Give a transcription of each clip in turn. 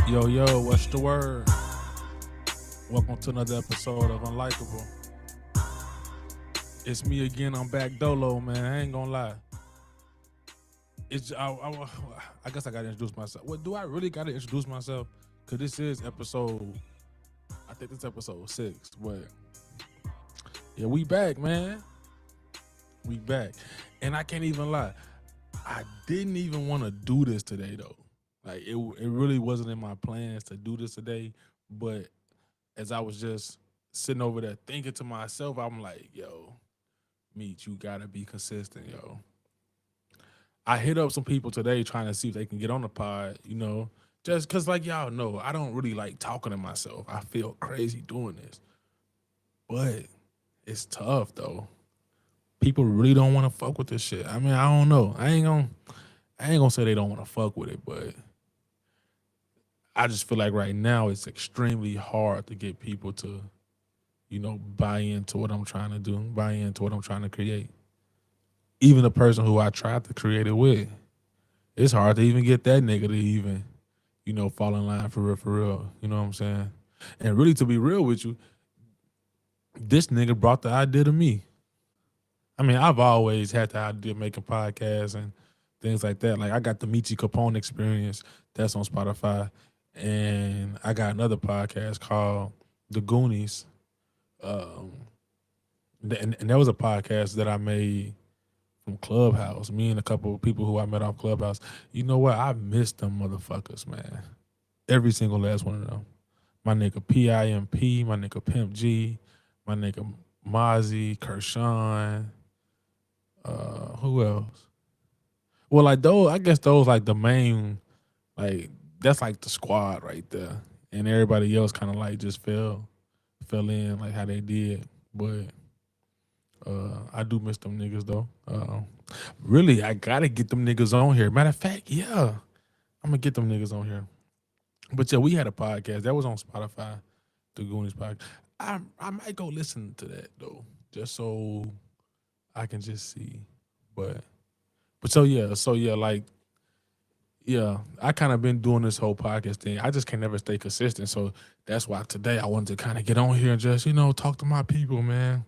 Yo, yo, what's the word? Welcome to another episode of Unlikable. It's me again. I'm back dolo, man. I ain't gonna lie. I guess I gotta introduce myself. What do I really gotta introduce myself? Cause this is episode. I think this episode 6. But yeah, we back, man. We back, and I can't even lie. I didn't even want to do this today, though. Like it really wasn't in my plans to do this today. But as I was just sitting over there thinking to myself, I'm like, yo, Meech, you gotta be consistent, yo. I hit up some people today trying to see if they can get on the pod, just cause like y'all know, I don't really like talking to myself. I feel crazy doing this. But it's tough though. People really don't want to fuck with this shit. I mean, I don't know. I ain't gonna say they don't want to fuck with it, but I just feel like right now it's extremely hard to get people to, buy into what I'm trying to do, buy into what I'm trying to create. Even the person who I tried to create it with, it's hard to even get that nigga to even, fall in line for real, for real. You know what I'm saying? And really, to be real with you, this nigga brought the idea to me. I mean, I've always had the idea of making podcasts and things like that. Like I got the Michi Capone experience that's on Spotify, and I got another podcast called The Goonies. Um, and that was a podcast that I made from Clubhouse. Me and a couple of people who I met off Clubhouse. You know what? I miss them motherfuckers, man. Every single last one of them. My nigga PIMP, my nigga Pimp G, my nigga Mozzie, Kershawn. Who else? Well, like those, I guess those like the main, like that's like the squad right there, and everybody else kind of like just fell in like how they did. But I do miss them niggas though. Really, I gotta get them niggas on here. Matter of fact, yeah, I'm gonna get them niggas on here. But yeah, we had a podcast that was on Spotify, the Goonies podcast. I might go listen to that though, just so I can just see. But so yeah, like yeah, I kind of been doing this whole podcast thing. I just can never stay consistent. So that's why today I wanted to kind of get on here and just, talk to my people, man.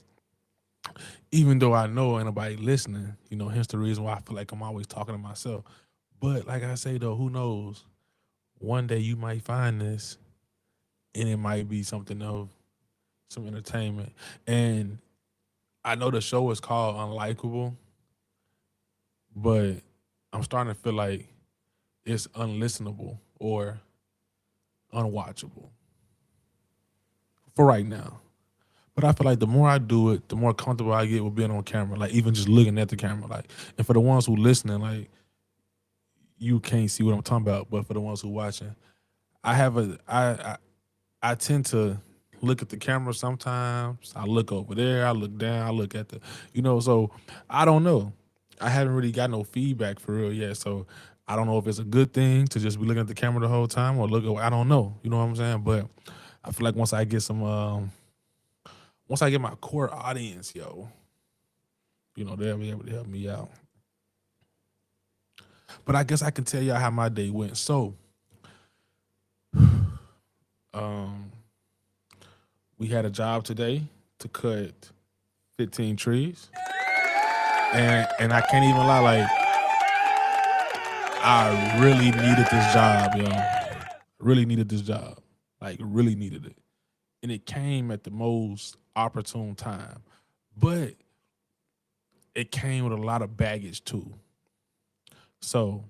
Even though I know ain't nobody listening, hence the reason why I feel like I'm always talking to myself. But like I say though, who knows? One day you might find this and it might be something of some entertainment. And I know the show is called Unlikable, but I'm starting to feel like it's unlistenable or unwatchable for right now. But I feel like the more I do it, the more comfortable I get with being on camera, like even just looking at the camera. Like, and for the ones who listening, like you can't see what I'm talking about, but for the ones who watching, I have I tend to look at the camera sometimes. I look over there, I look down, I look at so I don't know. I haven't really got no feedback for real yet. So I don't know if it's a good thing to just be looking at the camera the whole time or I don't know. You know what I'm saying? But I feel like once I get my core audience, yo, they'll be able to help me out. But I guess I can tell y'all how my day went. So, um, we had a job today to cut 15 trees. And I can't even lie, like, I really needed this job, yo. Really needed this job. Like, really needed it. And it came at the most opportune time. But it came with a lot of baggage, too. So,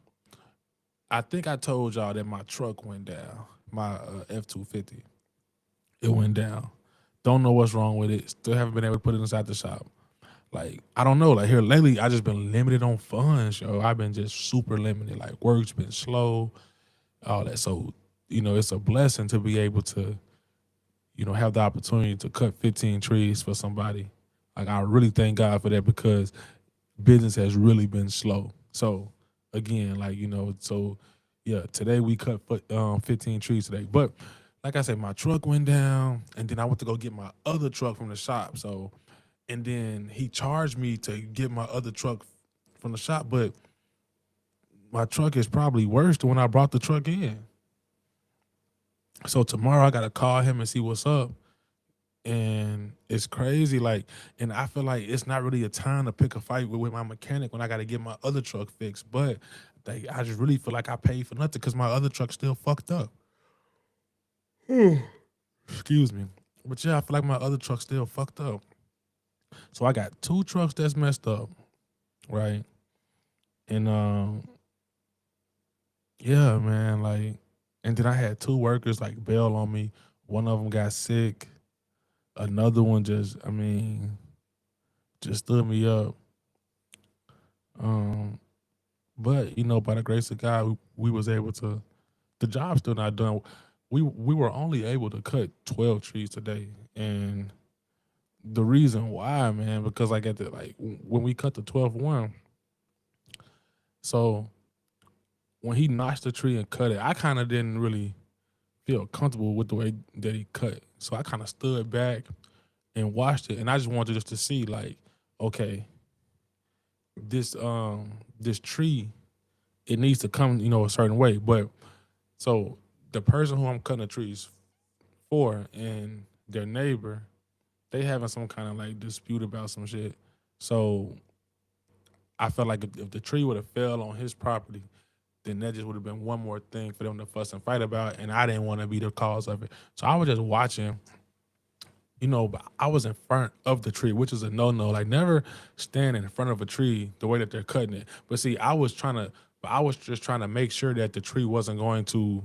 I think I told y'all that my truck went down, my F-250. It went down. Don't know what's wrong with it. Still haven't been able to put it inside the shop. Like, I don't know. Like, here lately, I just been limited on funds, yo. I've been just super limited. Like, work's been slow, all that. So, it's a blessing to be able to, have the opportunity to cut 15 trees for somebody. Like, I really thank God for that because business has really been slow. So, again, like, so, yeah, today we cut 15 trees today. But, like I said, my truck went down, and then I went to go get my other truck from the shop. So, and then he charged me to get my other truck from the shop, but my truck is probably worse than when I brought the truck in. So tomorrow I gotta call him and see what's up. And it's crazy, like, and I feel like it's not really a time to pick a fight with my mechanic when I gotta get my other truck fixed. But like, I just really feel like I paid for nothing because my other truck's still fucked up. Excuse me. But yeah, I feel like my other truck's still fucked up. So I got two trucks that's messed up, right? And yeah, man, like, and then I had two workers like bail on me. One of them got sick. Another one just, I mean, just stood me up. Um, but by the grace of God, we was able to. The job's still not done. We were only able to cut 12 trees today, and the reason why, man, because like when we cut the 12th one, so when he notched the tree and cut it, I kind of didn't really feel comfortable with the way that he cut. So I kind of stood back and watched it, and I just wanted just to see, like, okay, this tree, it needs to come, a certain way. But so the person who I'm cutting the trees for and their neighbor, they having some kind of like dispute about some shit. So I felt like if the tree would have fell on his property, then that just would have been one more thing for them to fuss and fight about, and I didn't want to be the cause of it. So I was just watching, but I was in front of the tree, which is a no-no. Like, never stand in front of a tree the way that they're cutting it. But see, I was just trying to make sure that the tree wasn't going to,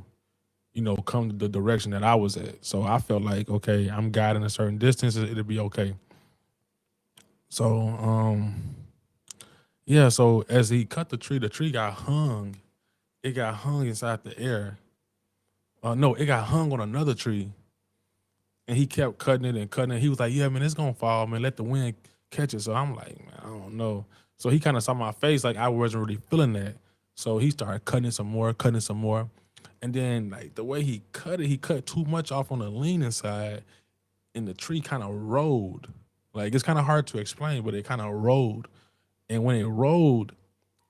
come to the direction that I was at. So I felt like, okay, I'm guiding a certain distance, it'll be okay. So, yeah, so as he cut the tree got hung. It got hung inside the air. No, it got hung on another tree. And he kept cutting it and cutting it. He was like, yeah, man, it's gonna fall, man. Let the wind catch it. So I'm like, man, I don't know. So he kind of saw my face like I wasn't really feeling that. So he started cutting it some more, cutting it some more. And then like the way he cut it, he cut too much off on the leaning side, and the tree kind of rolled. Like, it's kind of hard to explain, but it kind of rolled. And when it rolled,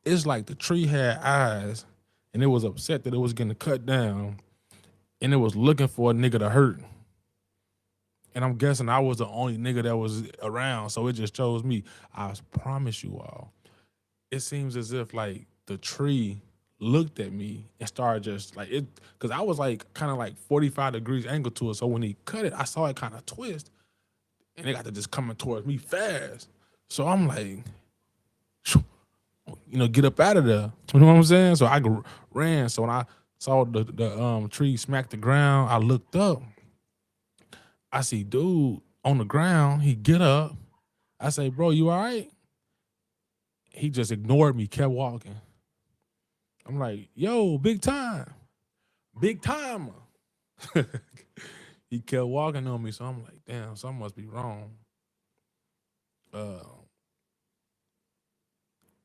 it's like the tree had eyes, and it was upset that it was getting cut down, and it was looking for a nigga to hurt. And I'm guessing I was the only nigga that was around, so it just chose me. I promise you all, it seems as if like the tree looked at me and started just like it, because I was like kind of like 45 degrees angle to it. So when he cut it, I saw it kind of twist, and it got to just coming towards me fast. So I'm like, get up out of there. You know what I'm saying? So I ran. So when I saw the tree smack the ground, I looked up. I see dude on the ground. He get up. I say, bro, you all right? He just ignored me, kept walking. I'm like, yo, big time. Big timer. He kept walking on me. So I'm like, damn, something must be wrong.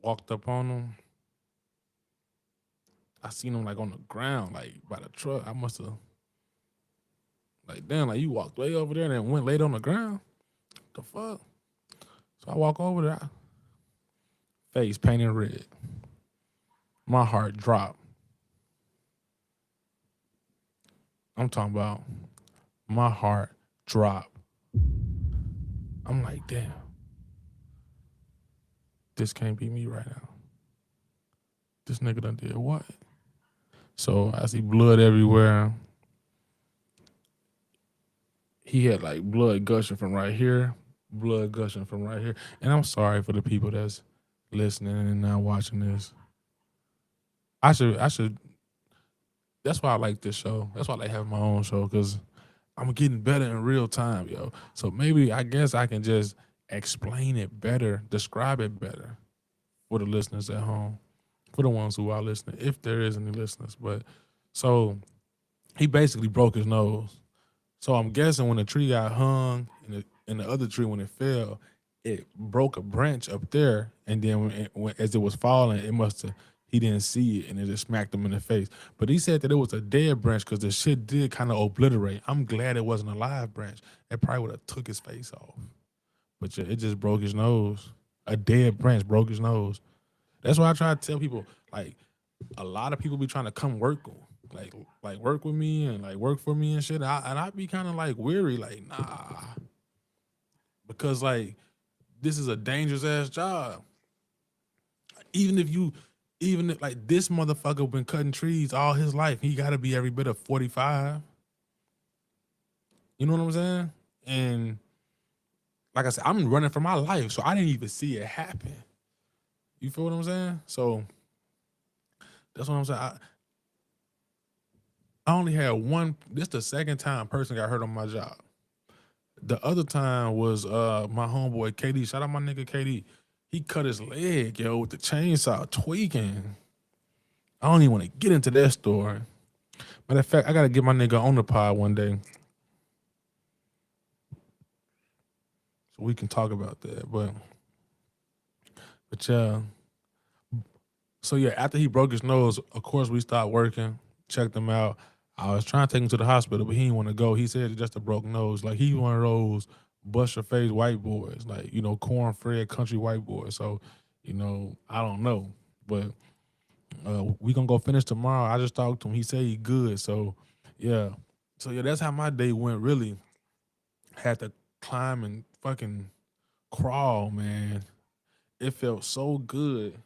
Walked up on him. I seen him like on the ground, like by the truck. I must have, like, damn, like you walked way over there and then went laid on the ground. The fuck? So I walk over there, face painted red. My heart dropped. I'm talking about my heart dropped. I'm like, damn, this can't be me right now. This nigga done did what? So I see blood everywhere. He had like blood gushing from right here, blood gushing from right here. And I'm sorry for the people that's listening and not watching this. I should. That's why I like this show. That's why I like having my own show, because I'm getting better in real time, yo. So maybe I guess I can just explain it better, describe it better for the listeners at home, for the ones who are listening, if there is any listeners. But so he basically broke his nose. So I'm guessing when the tree got hung and the other tree, when it fell, it broke a branch up there, and then as it was falling, it must have, he didn't see it, and it just smacked him in the face. But he said that it was a dead branch because the shit did kind of obliterate. I'm glad it wasn't a live branch. It probably would have took his face off. But yeah, it just broke his nose. A dead branch broke his nose. That's why I try to tell people, like, a lot of people be trying to come work like work with me and like work for me and shit. I'd be kind of like weary, like nah, because like this is a dangerous ass job. Even if you, even if, like this motherfucker been cutting trees all his life, he got to be every bit of 45. You know what I'm saying? And like I said, I'm running for my life, so I didn't even see it happen. You feel what I'm saying? So that's what I'm saying. I only had one. This the second time a person got hurt on my job. The other time was my homeboy KD. Shout out my nigga KD. He cut his leg, yo, with the chainsaw tweaking. I don't even want to get into that story. Matter of fact, I gotta get my nigga on the pod one day so we can talk about that. But yeah. So yeah, after he broke his nose, of course we stopped working, checked him out. I was trying to take him to the hospital, but he didn't want to go. He said it's just a broke nose. Like he one of those bust your face white boys, like, you know, corn-fed country white boys. So, you know, I don't know. But we gonna go finish tomorrow. I just talked to him. He said he good. So yeah. So yeah, that's how my day went really. Had to climb and fucking crawl, man. It felt so good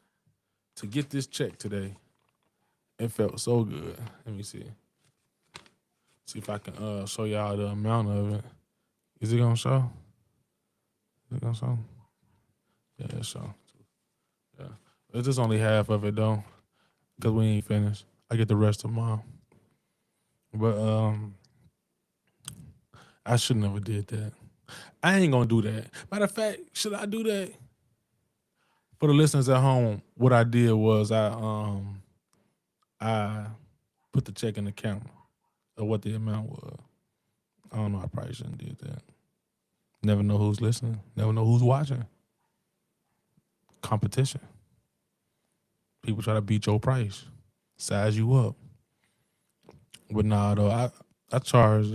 to get this check today. It felt so good. Let me see. See if I can show y'all the amount of it. Is it gonna show? Is it gonna show? Yeah, it show. Yeah. It's just only half of it though. Cause we ain't finished. I get the rest tomorrow. But I should never did that. I ain't gonna do that. Matter of fact, should I do that? For the listeners at home, what I did was I put the check in the camera of what the amount was. I don't know. I probably shouldn't did that. Never know who's listening. Never know who's watching. Competition. People try to beat your price, size you up. But nah, though I charge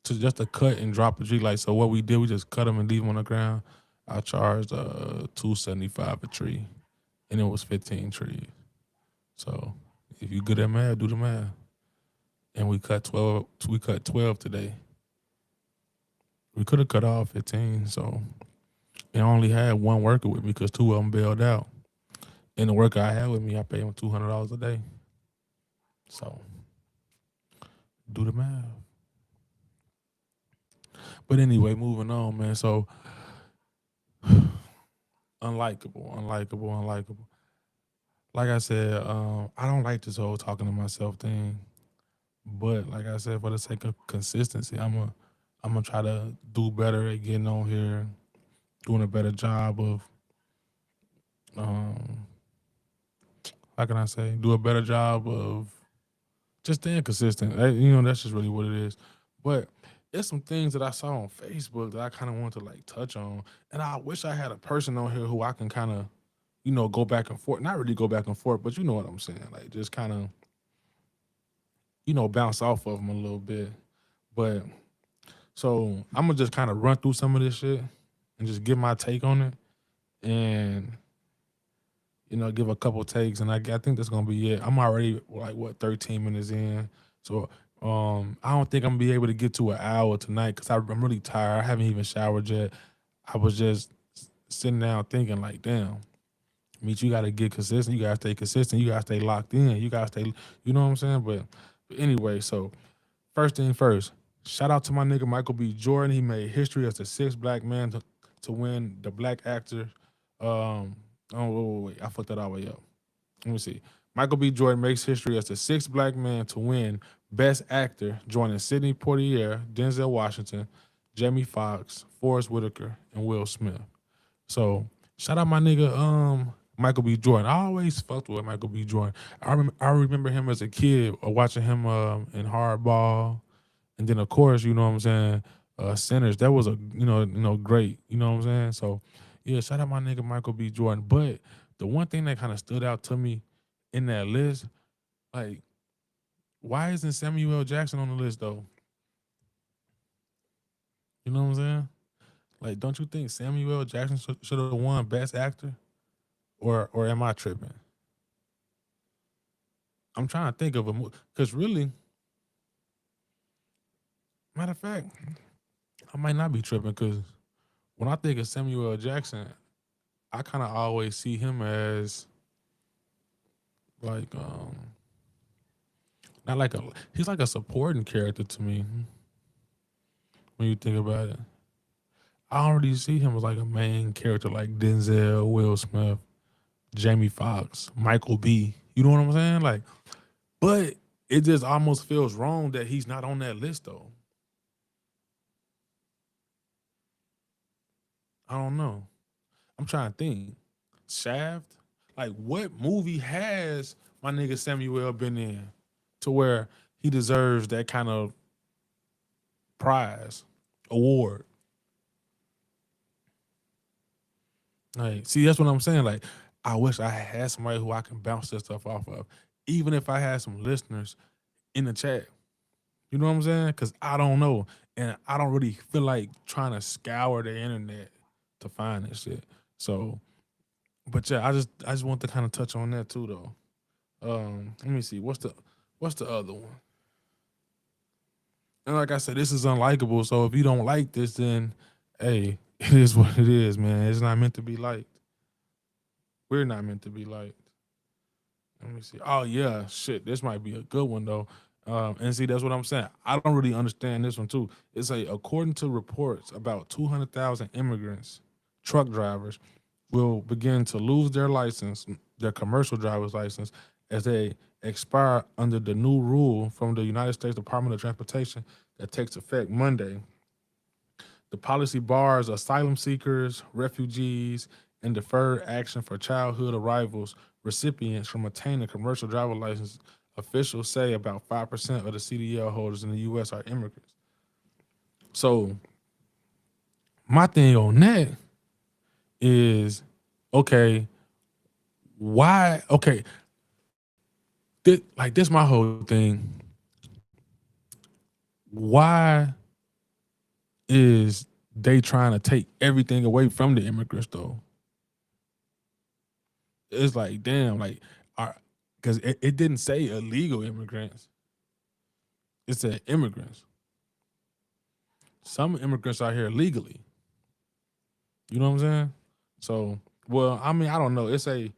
to just a cut and drop a tree. Like, so what we did, we just cut them and leave them on the ground. I charged $275 a tree, and it was 15 trees. So if you good at math, do the math. And we cut 12. We cut 12 today. We could have cut off 15. So and I only had one worker with me because two of them bailed out. And the worker I had with me, I paid him $200 a day. So do the math. But anyway, moving on, man. So unlikable. Like I said, I don't like this whole talking to myself thing. But like I said, for the sake of consistency, I'm gonna try to do better at getting on here, doing a better job of um how can I say, do a better job of just staying consistent. You know, that's just really what it is. But it's some things that I saw on Facebook that I kind of want to like touch on, and I wish I had a person on here who I can kind of, you know, go back and forth. Not really go back and forth, but you know what I'm saying. Like just kind of, you know, bounce off of them a little bit. But so I'm gonna just kind of run through some of this shit and just give my take on it, and you know, give a couple takes, and I think that's gonna be it. I'm already like 13 minutes in, so I don't think I'm gonna be able to get to an hour tonight because I'm really tired. I haven't even showered yet. I was just sitting down thinking like, damn, Meech, you gotta get consistent. You gotta stay consistent. You gotta stay locked in. You gotta stay, you know what I'm saying? But anyway, so first thing first, shout out to my nigga Michael B. Jordan. He made history as the sixth black man to win the Black Actor. Wait, I fucked that all the way up. Let me see. Michael B. Jordan makes history as the sixth black man to win Best Actor, joining Sidney Poitier, Denzel Washington, Jamie Foxx, Forrest Whitaker, and Will Smith. So shout out my nigga Michael B. Jordan. I always fucked with Michael B. Jordan. I remember him as a kid, watching him in Hardball, and then of course, you know what I'm saying, Sinners. That was a great, you know what I'm saying. So yeah, shout out my nigga Michael B. Jordan. But the one thing that kind of stood out to me in that list, like, why isn't Samuel L. Jackson on the list though? You know what I'm saying? Like, don't you think Samuel L. Jackson should have won Best Actor? Or am I tripping? I'm trying to think of a because really, matter of fact, I might not be tripping because when I think of Samuel L. Jackson, I kind of always see him as like not like a he's like a supporting character to me when you think about it. I don't really see him as like a main character like Denzel, Will Smith, Jamie Foxx, Michael B. You know what I'm saying? Like, but it just almost feels wrong that he's not on that list though. I don't know. I'm trying to think. Shaft? Like what movie has my nigga Samuel been in to where he deserves that kind of prize, award? Like, see, that's what I'm saying. Like, I wish I had somebody who I can bounce this stuff off of. Even if I had some listeners in the chat. You know what I'm saying? Cause I don't know. And I don't really feel like trying to scour the internet to find this shit. So, but yeah, I just want to kind of touch on that too though. Let me see. What's the other one? And like I said, this is unlikable. So if you don't like this, then hey, it is what it is, man. It's not meant to be liked. We're not meant to be liked. Let me see. Oh yeah, shit. This might be a good one though. And see, that's what I'm saying. I don't really understand this one too. It's according to reports, about 200,000 immigrants, truck drivers, will begin to lose their license, their commercial driver's license, as they expire under the new rule from the United States Department of Transportation that takes effect Monday. The policy bars asylum seekers, refugees, and deferred action for childhood arrivals recipients from obtaining a commercial driver license. Officials say about 5% of the CDL holders in the U.S. are immigrants. So my thing on that is, okay, why? Okay, this my whole thing. Why is they trying to take everything away from the immigrants though? It's like, damn, like, because it didn't say illegal immigrants. It said immigrants. Some immigrants are here legally. You know what I'm saying? So, well, I mean, I don't know. It's a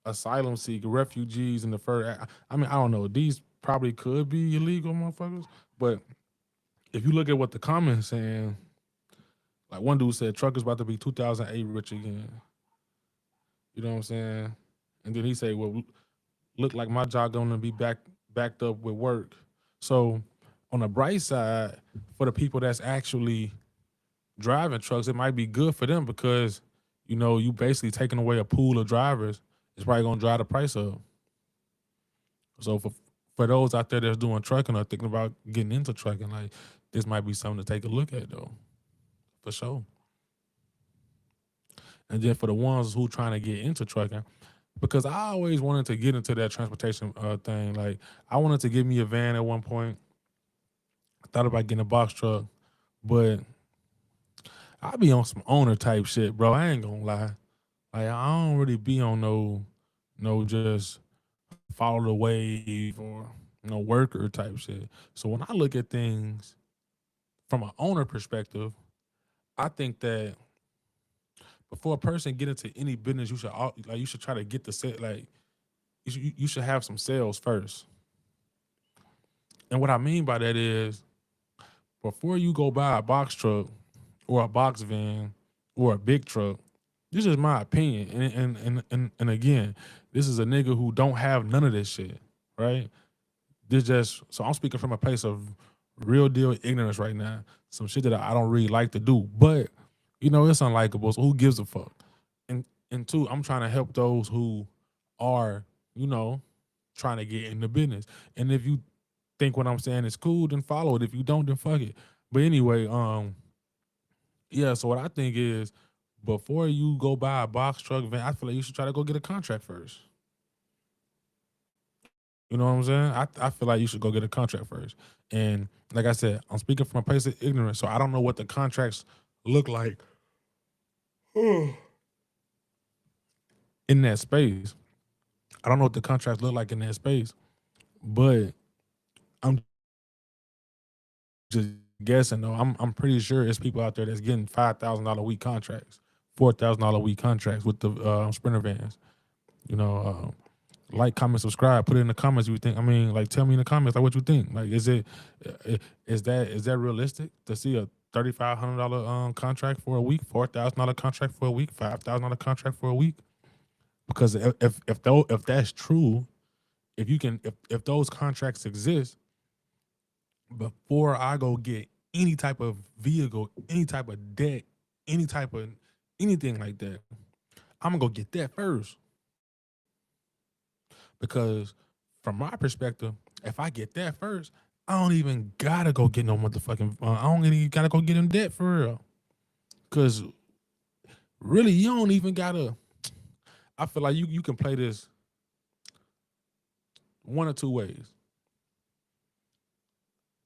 asylum seeker, refugees, and deferred. I mean, I don't know. These probably could be illegal motherfuckers, but if you look at what the comments saying, like one dude said, truckers about to be 2008 rich again. You know what I'm saying? And then he said, well, look like my job gonna be backed up with work. So on the bright side, for the people that's actually driving trucks, it might be good for them because you basically taking away a pool of drivers. It's probably gonna drive the price up. So for those out there that's doing trucking or thinking about getting into trucking, like this might be something to take a look at though, for sure. And then for the ones who trying to get into trucking, because I always wanted to get into that transportation thing. Like I wanted to get me a van at one point. I thought about getting a box truck, but I be on some owner type shit, bro. I ain't gonna lie. Like I don't really be on no just follow the wave or no worker type shit. So when I look at things from an owner perspective, I think that before a person get into any business, you should try to get the set like you should have some sales first. And what I mean by that is before you go buy a box truck or a box van or a big truck, this is my opinion. And again, this is a nigga who don't have none of this shit, right? This just so I'm speaking from a place of real deal ignorance right now. Some shit that I don't really like to do, but it's unlikable. So who gives a fuck? And two, I'm trying to help those who are trying to get in the business. And if you think what I'm saying is cool, then follow it. If you don't, then fuck it. But anyway, yeah. So what I think is before you go buy a box truck van, I feel like you should try to go get a contract first. You know what I'm saying? I feel like you should go get a contract first. And like I said, I'm speaking from a place of ignorance, so I don't know what the contracts look like in that space. I don't know what the contracts look like in that space. But I'm just guessing though. I'm pretty sure it's people out there that's getting $5,000 a week contracts, $4,000 a week contracts with the Sprinter vans. You know, like, comment, subscribe. Put it in the comments. You think? I mean, like, tell me in the comments like what you think. Like, is that realistic to see a $3,500 contract for a week, $4,000 contract for a week, $5,000 contract for a week? Because if that's true, if you can if those contracts exist, before I go get any type of vehicle, any type of debt, any type of anything like that, I'm gonna go get that first. Because from my perspective, if I get that first, I don't even gotta go get no motherfucking. I don't even gotta go get in debt for real. Cause really, you don't even gotta. I feel like you can play this one or two ways.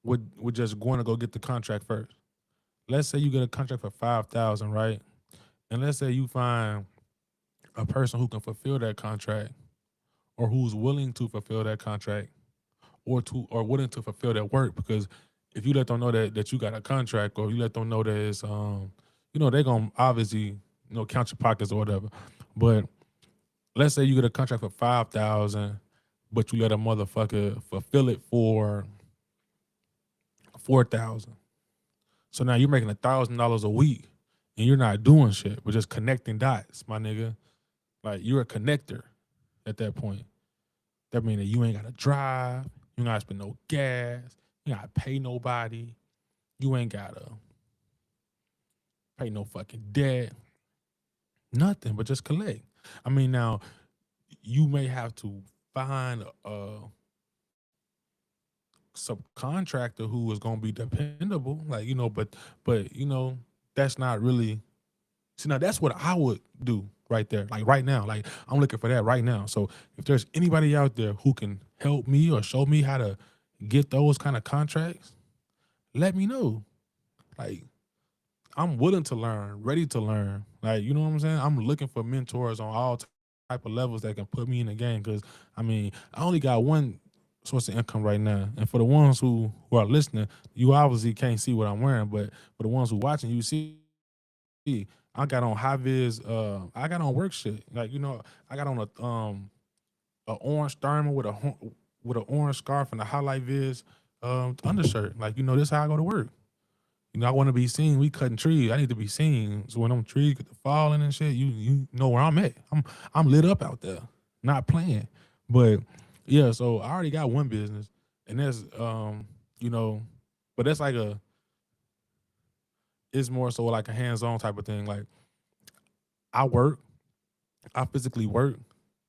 With just going to go get the contract first. Let's say you get a contract for 5,000, right? And let's say you find a person who can fulfill that contract, or who's willing to fulfill that contract, or willing to fulfill that work. Because if you let them know that you got a contract, or you let them know that it's they're gonna obviously count your pockets or whatever. But let's say you get a contract for 5,000, but you let a motherfucker fulfill it for 4,000. So now you're making $1,000 a week, and you're not doing shit, but just connecting dots, my nigga. Like, you're a connector at that point. That means that you ain't gotta drive, you ain't gotta spend no gas, you ain't gotta pay nobody, you ain't gotta pay no fucking debt, nothing, but just collect. I mean, now you may have to find a subcontractor who is gonna be dependable, like, but that's not really. See, now that's what I would do right there, like right now. Like, I'm looking for that right now. So if there's anybody out there who can help me or show me how to get those kind of contracts, let me know. Like, I'm willing to learn, ready to learn. Like, you know what I'm saying? I'm looking for mentors on all type of levels that can put me in the game. Because I mean, I only got one source of income right now, and for the ones who are listening, you obviously can't see what I'm wearing, but for the ones who watching, you see. I got on high vis. I got on work shit. Like, I got on a orange thermal with an orange scarf and a highlight vis undershirt. Like, this is how I go to work. I want to be seen. We cutting trees. I need to be seen. So when them trees get to falling and shit, you know where I'm at. I'm lit up out there, not playing. But yeah, so I already got one business, and that's but that's like it's more so like a hands-on type of thing. Like, I work, I physically work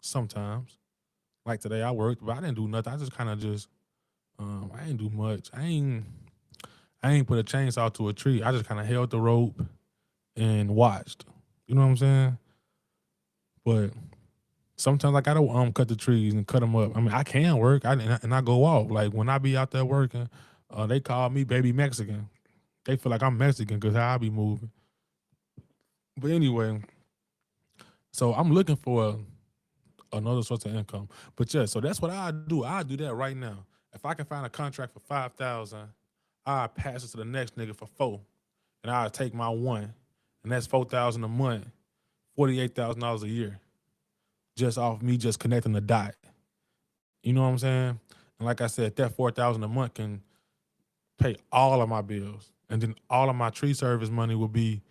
sometimes. Like today I worked, but I didn't do nothing. I just kind of I ain't do much. I ain't put a chainsaw to a tree. I just kind of held the rope and watched. You know what I'm saying? But sometimes I gotta cut the trees and cut them up. I mean, I can work, and I go off. Like, when I be out there working, they call me baby Mexican. They feel like I'm Mexican because how I be moving. But anyway, so I'm looking for another source of income. But yeah, so that's what I do. I do that right now. If I can find a contract for 5,000, I pass it to the next nigga for 4, and I take my 1, and that's 4,000 a month, $48,000 a year, just off me just connecting the dot. You know what I'm saying? And like I said, that 4,000 a month can pay all of my bills, and then all of my tree service money will be,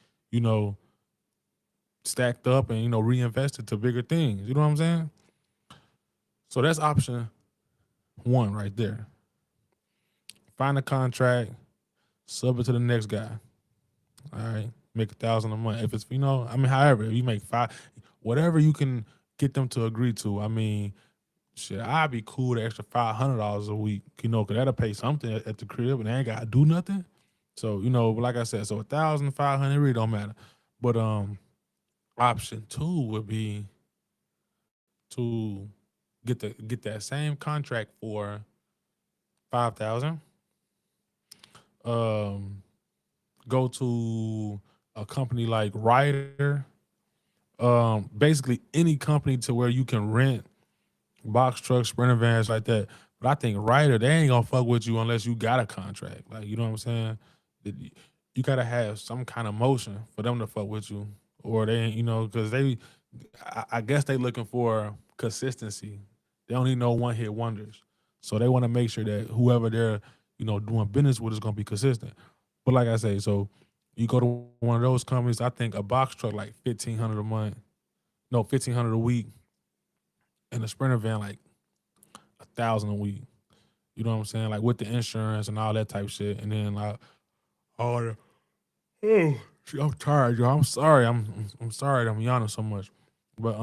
stacked up and reinvested to bigger things. You know what I'm saying? So that's option 1 right there. Find a contract, sub it to the next guy. All right, make 1,000 a month. If it's however, if you make 5, whatever you can get them to agree to. I mean, shit, I'd be cool to extra $500 a week. Cause that'll pay something at the crib, and they ain't gotta do nothing. So like I said, so 1,500 really don't matter. But option 2 would be to get that same contract for 5,000. Go to a company like Ryder. Basically any company to where you can rent box trucks, Sprinter vans like that But I think Ryder, they ain't gonna fuck with you unless you got a contract. Like, you know what I'm saying? You gotta have some kind of motion for them to fuck with you, or they ain't, because I guess they looking for consistency. They don't need no one hit wonders, so they want to make sure that whoever they're doing business with is gonna be consistent. But like I say, so you go to one of those companies, I think a box truck like 1,500 a month, no 1,500 a week, and a Sprinter van like 1,000 a week. You know what I'm saying? Like with the insurance and all that type shit, and then like all the shit, I'm tired, yo. I'm sorry. I'm sorry that I'm yawning so much, but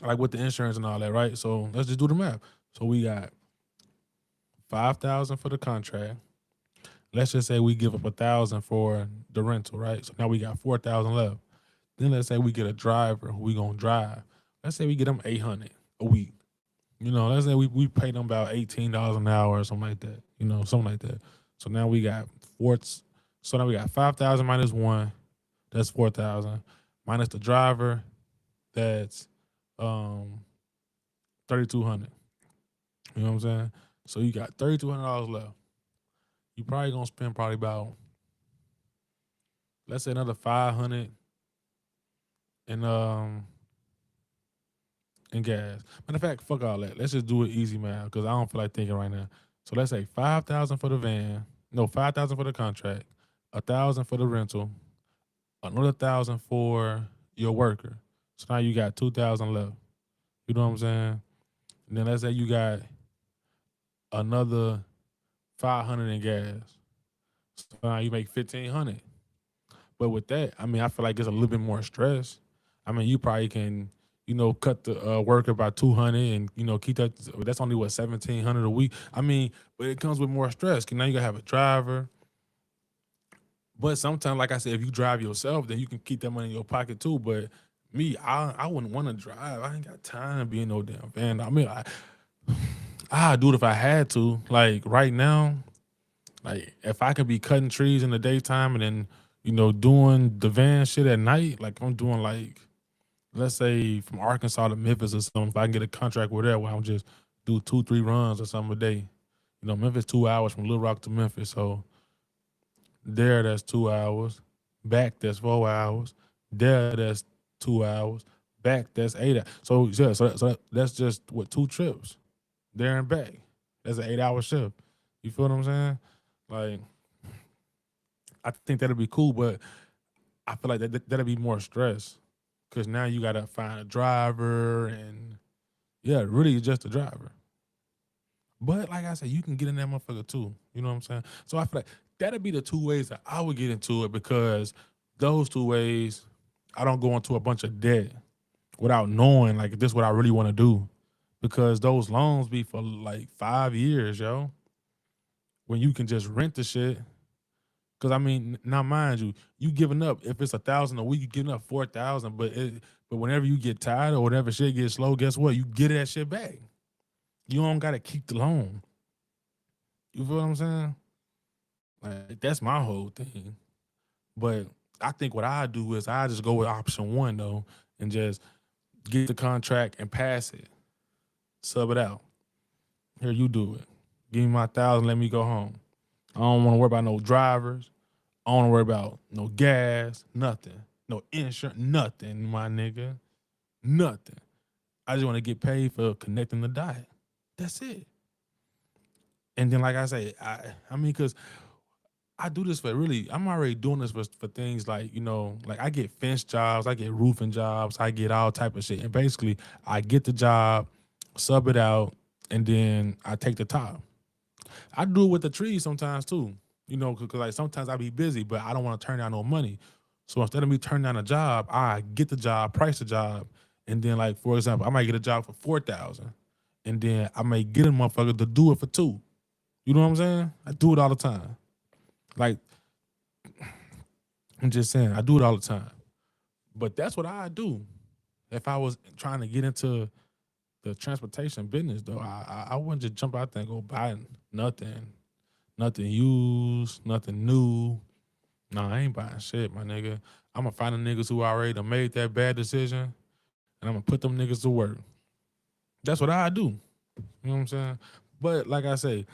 like with the insurance and all that, right? So let's just do the math. So we got 5,000 for the contract. Let's just say we give up 1,000 for the rental, right? So now we got 4,000 left. Then let's say we get a driver who we gonna drive. Let's say we get them 800 a week. Let's say we pay them about $18 an hour or something like that. Something like that. So now we got So now we got 5,000 minus one, that's 4,000. Minus the driver, that's 3,200. You know what I'm saying? So you got $3,200 left. You probably gonna spend probably about, let's say, another 500 in gas. Matter of fact, fuck all that. Let's just do it easy, man, because I don't feel like thinking right now. So let's say 5,000 for the van, no, 5,000 for the contract, 1,000 for the rental, another 1,000 for your worker. So now you got 2,000 left. You know what I'm saying? And then let's say you got another 500 in gas. So now you make 1,500. But with that, I mean, I feel like it's a little bit more stress. I mean, you probably can, cut the worker by 200 and, keep that. That's only, 1,700 a week. I mean, but it comes with more stress. 'Cause now you got to have a driver. But sometimes, like I said, if you drive yourself, then you can keep that money in your pocket too. But me, I wouldn't want to drive. I ain't got time to be in no damn van. I mean, I'd do it if I had to. Like right now, like if I could be cutting trees in the daytime and then, doing the van shit at night, like I'm doing like, let's say from Arkansas to Memphis or something, if I can get a contract with that where I'm just do 2-3 runs or something a day. Memphis 2 hours from Little Rock to Memphis. So there, that's 2 hours. Back, that's 4 hours. There, that's 2 hours. Back, that's 8 hours. So yeah, so that's just what 2 trips, there and back. That's an 8-hour shift. You feel what I'm saying? Like, I think that'd be cool, but I feel like that'd be more stress because now you gotta find a driver and yeah, really just a driver. But like I said, you can get in that motherfucker too. You know what I'm saying? So I feel like that'd be the 2 ways that I would get into it because those 2 ways, I don't go into a bunch of debt without knowing like if this is what I really want to do. Because those loans be for like 5 years, yo. When you can just rent the shit. Cause I mean, now mind you, you giving up, if it's 1,000 a week, you giving up 4,000, but whenever you get tired or whenever shit gets slow, guess what? You get that shit back. You don't gotta keep the loan. You feel what I'm saying? Like that's my whole thing. But I think what I do is I just go with option 1 though, and just get the contract and pass it, sub it out. Here, you do it. Give me my 1,000, let me go home. I don't want to worry about no drivers. I don't want to worry about no gas, nothing. No insurance, nothing, my nigga. Nothing. I just want to get paid for connecting the dot. That's it. And then, like I say, I mean, because I do this for really, I'm already doing this for things like, like I get fence jobs, I get roofing jobs, I get all type of shit. And basically, I get the job, sub it out, and then I take the top. I do it with the trees sometimes too, because like sometimes I be busy, but I don't want to turn down no money. So instead of me turning down a job, I get the job, price the job, and then like for example, I might get a job for 4,000, and then I may get a motherfucker to do it for 2. You know what I'm saying? I do it all the time. Like I'm just saying, I do it all the time. But that's what I do. If I was trying to get into the transportation business, though, I wouldn't just jump out there and go buy nothing used, nothing new. Nah, I ain't buying shit, my nigga. I'm gonna find the niggas who already done made that bad decision, and I'm gonna put them niggas to work. That's what I do. You know what I'm saying? But like I say,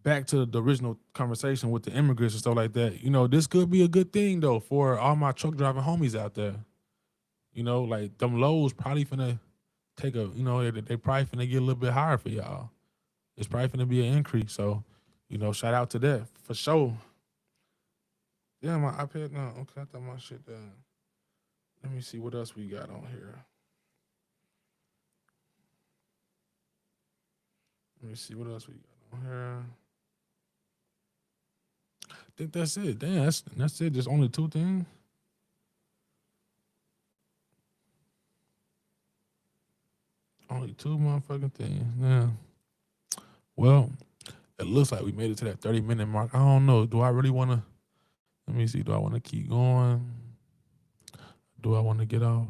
back to the original conversation with the immigrants and stuff like that. This could be a good thing though for all my truck driving homies out there. Like them lows probably finna take a, they probably finna get a little bit higher for y'all. It's probably finna be an increase. So, shout out to that for sure. Yeah, my iPad now. Okay, I thought my shit done. Let me see what else we got on here. Let me see what else we got on here. I think that's it. Damn, that's it. Just only two things. Only two motherfucking things. Yeah. Well, it looks like we made it to that 30-minute mark. I don't know. Do I really want to? Let me see. Do I want to keep going? Do I want to get off?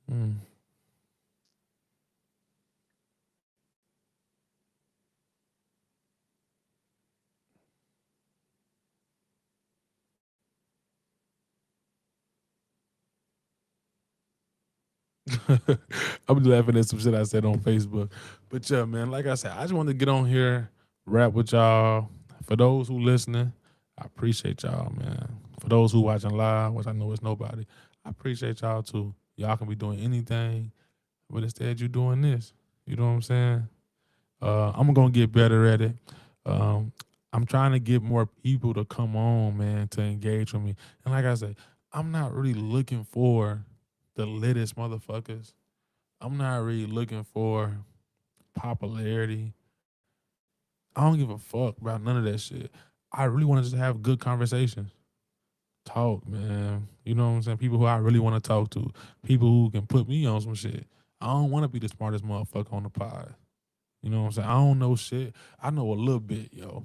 Hmm. I'm laughing at some shit I said on Facebook. But yeah, man, like I said, I just wanted to get on here, rap with y'all. For those who listening, I appreciate y'all, man. For those who watching live, which I know it's nobody, I appreciate y'all too. Y'all can be doing anything, but instead you doing this. You know what I'm saying? I'm gonna get better at it. Um, I'm trying to get more people to come on, man, to engage with me. And like I said, I'm not really looking for the littest motherfuckers. I'm not really looking for popularity. I don't give a fuck about none of that shit. I really want to just have good conversations. Talk, man. You know what I'm saying? People who I really want to talk to. People who can put me on some shit. I don't want to be the smartest motherfucker on the pod. You know what I'm saying? I don't know shit. I know a little bit, yo.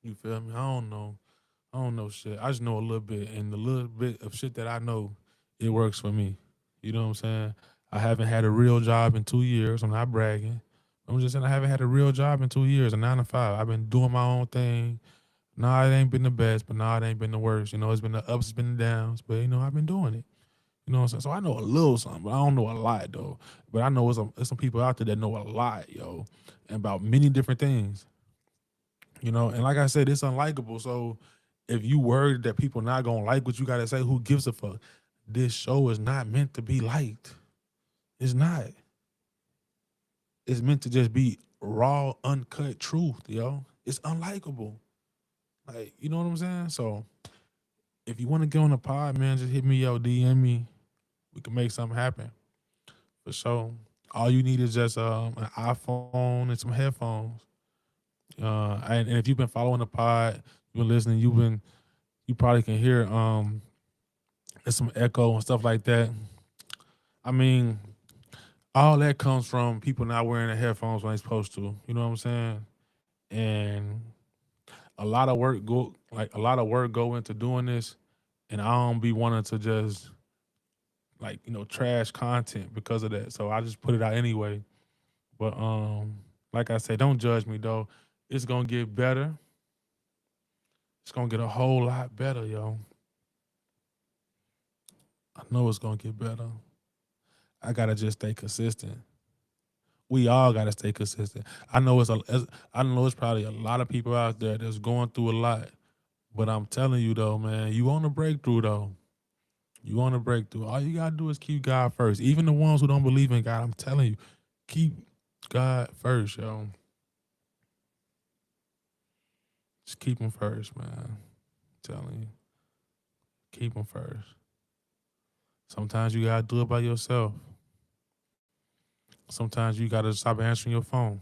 You feel me? I don't know shit. I just know a little bit. And the little bit of shit that I know, it works for me. You know what I'm saying? I haven't had a real job in 2 years. I'm not bragging. I'm just saying I haven't had a real job in 2 years, a 9 to 5. I've been doing my own thing. Nah, it ain't been the best, but nah, it ain't been the worst. It's been the ups, it's been the downs, but I've been doing it. You know what I'm saying? So I know a little something, but I don't know a lot though. But I know there's some people out there that know a lot, yo, about many different things. And like I said, it's unlikable. So if you worried that people not gonna like what you gotta say, who gives a fuck? This show is not meant to be liked. It's not. It's meant to just be raw, uncut truth, yo. It's unlikable. Like, you know what I'm saying? So if you want to get on the pod, man, just hit me up, DM me. We can make something happen. For sure. All you need is just an iPhone and some headphones. And if you've been following the pod, you've been listening, you probably can hear there's some echo and stuff like that. I mean, all that comes from people not wearing the headphones when they're supposed to. You know what I'm saying? And a lot of work go into doing this, and I don't be wanting to just like trash content because of that. So I just put it out anyway. But like I said, don't judge me though. It's gonna get better. It's gonna get a whole lot better, yo. I know it's gonna get better. I gotta just stay consistent. We all gotta stay consistent. I know it's probably a lot of people out there that's going through a lot. But I'm telling you though, man, you want a breakthrough though. You want a breakthrough. All you gotta do is keep God first. Even the ones who don't believe in God, I'm telling you, keep God first, yo. Just keep him first, man. I'm telling you, keep him first. Sometimes you gotta do it by yourself. Sometimes you gotta stop answering your phone.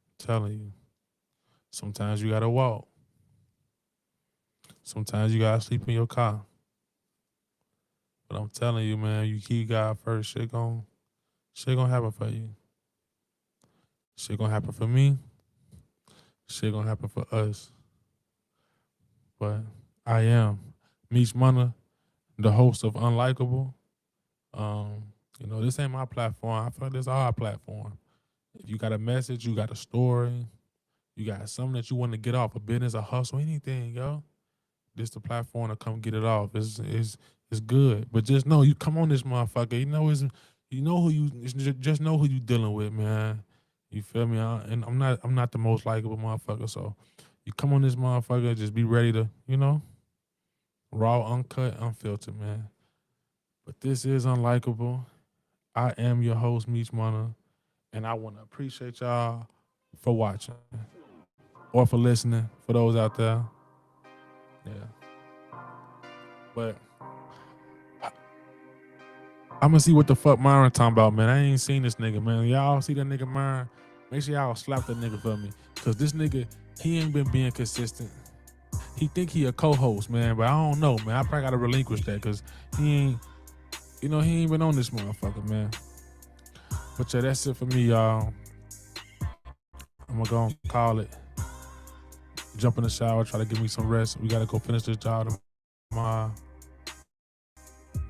I'm telling you. Sometimes you gotta walk. Sometimes you gotta sleep in your car. But I'm telling you, man, you keep God first, shit gonna happen for you. Shit gonna happen for me. Shit gonna happen for us. But I am Meech Munna, the host of Unlikable. Um, this ain't my platform. I feel like this is our platform. If you got a message, you got a story, you got something that you want to get off, a business, a hustle, anything, yo. This the platform to come get it off. It's It's good. But just know you come on this motherfucker. You know who you just know who you dealing with, man. You feel me? And I'm not the most likable motherfucker, so you come on this motherfucker, just be ready to, raw, uncut, unfiltered, man. But this is Unlikable. I am your host, Meech Munna, and I want to appreciate y'all for watching or for listening, for those out there. Yeah. But I'm going to see what the fuck Myron talking about, man. I ain't seen this nigga, man. Y'all see that nigga Myron? Make sure y'all slap that nigga for me. Because this nigga, he ain't been being consistent. He think he a co-host, man, but I don't know, man. I probably got to relinquish that because he ain't been on this motherfucker, man. But yeah, that's it for me, y'all. I'm going to go and call it. Jump in the shower, try to give me some rest. We got to go finish this job tomorrow.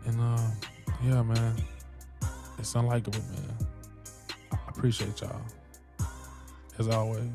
And, yeah, man. It's Unlikable, man. I appreciate y'all. As always.